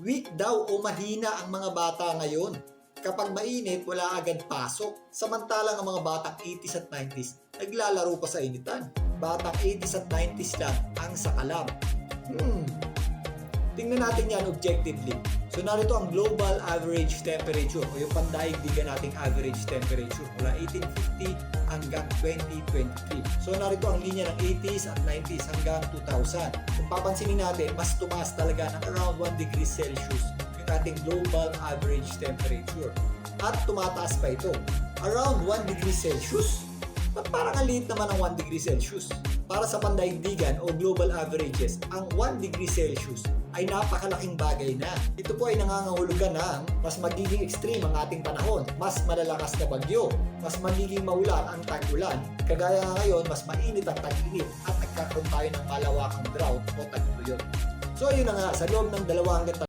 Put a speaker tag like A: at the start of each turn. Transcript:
A: weak daw o mahina ang mga bata ngayon. Kapag mainit, wala agad pasok. Samantalang ang mga batang 80s at 90s, naglalaro pa sa initan. Batang 80s at 90s lang ang sakalam. Tingnan natin yan objectively. So narito ang global average temperature o yung pandaigdigan nating average temperature mula 1850 hanggang 2023. So narito ang linya ng 80s at 90s hanggang 2000. Kung papansinin natin, mas tumaas talaga ng around 1 degrees Celsius yung ating global average temperature. At tumataas pa ito. Around 1 degree Celsius? Parang ang liit naman ng 1 degree Celsius. Para sa pandaigdigan o global averages, ang 1 degree Celsius ay napakalaking bagay na. Ito po ay nangangahulugan ng mas magiging extreme ang ating panahon, mas malalakas na bagyo, mas magiging maulan ang tag-ulan. Kagaya nga ngayon, mas mainit ang tag-init at nagkakaroon tayo ng malawakang drought o tagtuyot. So ayun na nga, sa loob ng 2 hanggang